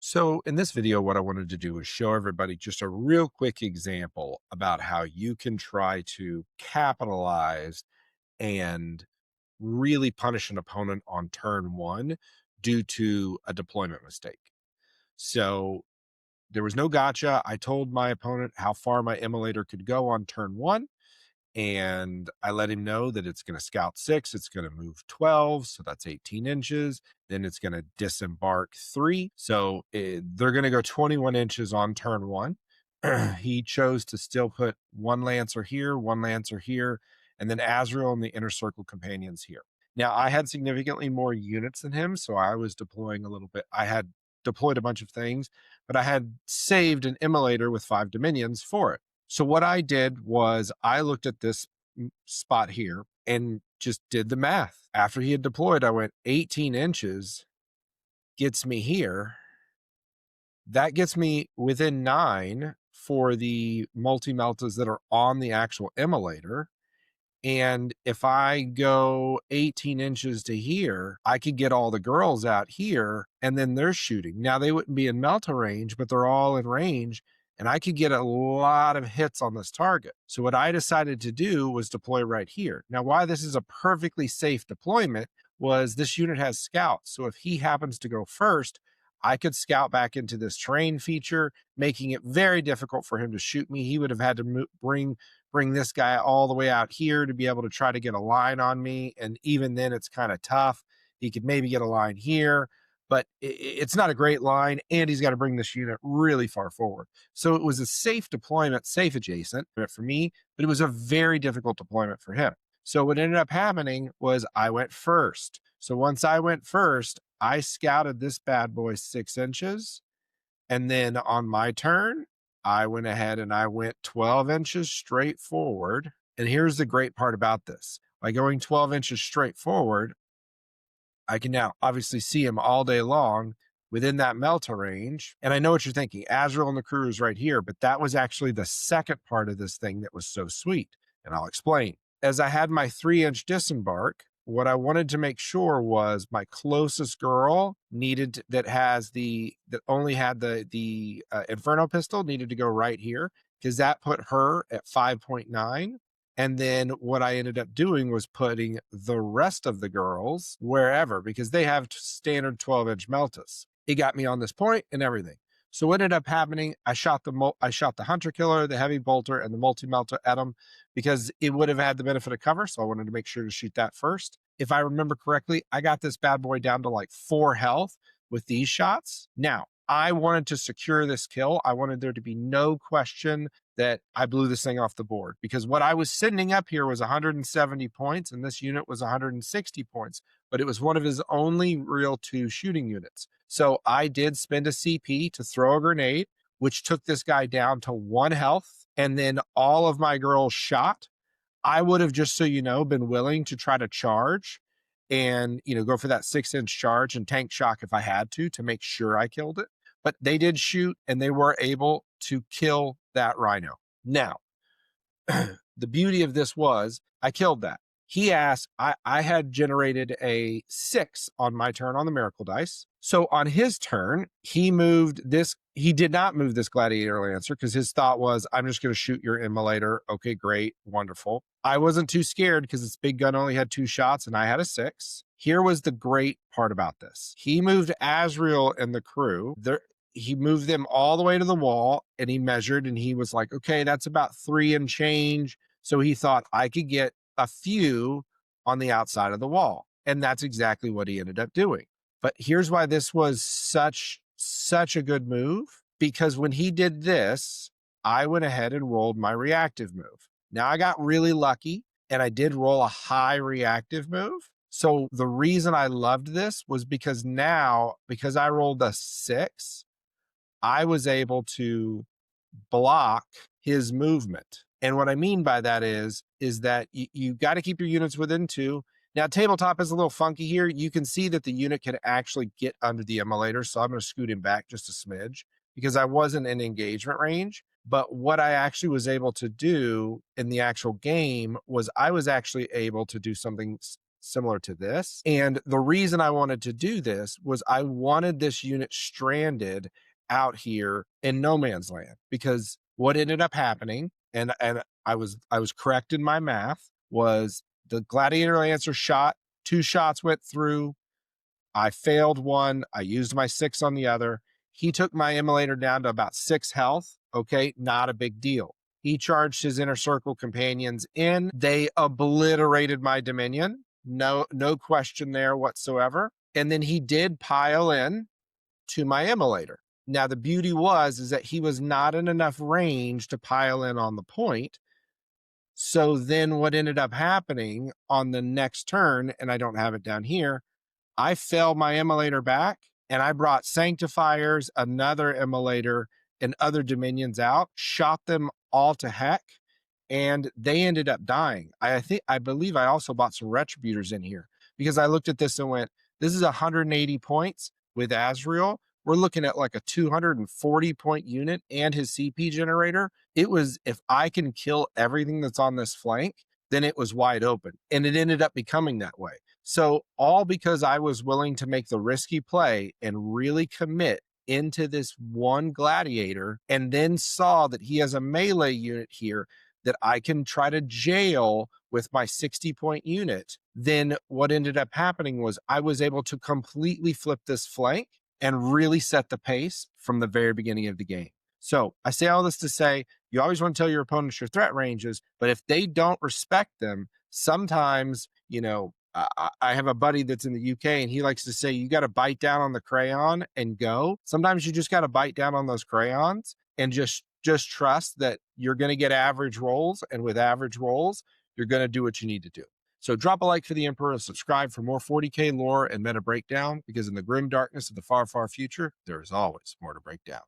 So in this video, what I wanted to do is show everybody just a real quick example about how you can try to capitalize and really punish an opponent on turn one due to a deployment mistake. So there was no gotcha. I told my opponent how far my immolator could go on turn one, and I let him know that it's going to scout 6, it's going to move 12, so that's 18 inches. Then it's going to disembark 3, so they're going to go 21 inches on turn one. He chose to still put one Lancer here, one Lancer here, and then Azrael and the Inner Circle Companions here. Now, I had significantly more units than him, so I was deploying a little bit. I had deployed a bunch of things, but I had saved an immolator with 5 Dominions for it. So what I did was I looked at this spot here and just did the math. After he had deployed, I went 18 inches gets me here. That gets me within 9 for the multi-meltas that are on the actual immolator. And if I go 18 inches to here, I could get all the girls out here and then they're shooting. Now they wouldn't be in Melta range, but they're all in range and I could get a lot of hits on this target. So what I decided to do was deploy right here. Now, why this is a perfectly safe deployment was this unit has scouts. So if he happens to go first, I could scout back into this terrain feature, making it very difficult for him to shoot me. He would have had to bring this guy all the way out here to be able to try to get a line on me. And even then it's kind of tough. He could maybe get a line here, but it's not a great line. And he's got to bring this unit really far forward. So it was a safe deployment, safe adjacent for me, but it was a very difficult deployment for him. So what ended up happening was I went first. So once I went first, I scouted this bad boy 6 inches. And then on my turn, I went ahead and I went 12 inches straight forward. And here's the great part about this. By going 12 inches straight forward, I can now obviously see him all day long within that Melta range. And I know what you're thinking. Azrael and the crew is right here, but that was actually the second part of this thing that was so sweet. And I'll explain. As I had my 3-inch disembark, what I wanted to make sure was my closest girl that only had the Inferno pistol needed to go right here because that put her at 5.9. And then what I ended up doing was putting the rest of the girls wherever because they have standard 12-inch meltas. It got me on this point and everything. So what ended up happening, I shot the Hunter Killer, the Heavy Bolter, and the Multi-Melta at them because it would have had the benefit of cover, so I wanted to make sure to shoot that first. If I remember correctly, I got this bad boy down to like 4 health with these shots. Now, I wanted to secure this kill. I wanted there to be no question that I blew this thing off the board because what I was sending up here was 170 points and this unit was 160 points, but it was one of his only real 2 shooting units. So I did spend a CP to throw a grenade, which took this guy down to 1 health, and then all of my girls shot. I would have, just so you know, been willing to try to charge and, go for that 6-inch charge and tank shock if I had to make sure I killed it. But they did shoot and they were able to kill that rhino. Now, the beauty of this was I killed that. He asked, I had generated a 6 on my turn on the miracle dice. So on his turn, he did not move this Gladiator Lancer because his thought was, I'm just going to shoot your immolator. Okay, great, wonderful. I wasn't too scared because this big gun only had 2 shots and I had a 6. Here was the great part about this. He moved Azrael and the crew. He moved them all the way to the wall and he measured and he was like, okay, that's about 3 and change. So he thought I could get a few on the outside of the wall. And that's exactly what he ended up doing. But here's why this was such a good move, because when he did this, I went ahead and rolled my reactive move. Now I got really lucky and I did roll a high reactive move. So the reason I loved this was because I rolled a 6, I was able to block his movement. And what I mean by that is that you got to keep your units within 2. Now, tabletop is a little funky here. You can see that the unit can actually get under the immolator. So I'm going to scoot him back just a smidge because I wasn't in engagement range. But what I actually was able to do in the actual game was I was actually able to do something similar to this. And the reason I wanted to do this was I wanted this unit stranded out here in no man's land, because what ended up happening, and I was correct in my math, was the Gladiator Lancer shot, 2 shots went through. I failed one. I used my 6 on the other. He took my immolator down to about 6 health. Okay, not a big deal. He charged his inner circle companions in. They obliterated my Dominion. No question there whatsoever. And then he did pile in to my immolator. Now, the beauty was is that he was not in enough range to pile in on the point. So then what ended up happening on the next turn, and I don't have it down here, I fell my immolator back and I brought sanctifiers, another immolator, and other dominions out, shot them all to heck, and they ended up dying. I believe I also bought some retributors in here, because I looked at this and went, this is 180 points with Azrael. We're looking at like a 240 point unit and his CP generator. It was, if I can kill everything that's on this flank, then it was wide open. And it ended up becoming that way. So all because I was willing to make the risky play and really commit into this one gladiator, and then saw that he has a melee unit here that I can try to jail with my 60 point unit. Then what ended up happening was I was able to completely flip this flank and really set the pace from the very beginning of the game. So I say all this to say, you always want to tell your opponents your threat ranges, but if they don't respect them, sometimes, I have a buddy that's in the UK and he likes to say, you got to bite down on the crayon and go. Sometimes you just got to bite down on those crayons and just trust that you're going to get average rolls. And with average rolls, you're going to do what you need to do. So drop a like for the Emperor and subscribe for more 40K lore and meta breakdown, because in the grim darkness of the far, far future, there is always more to break down.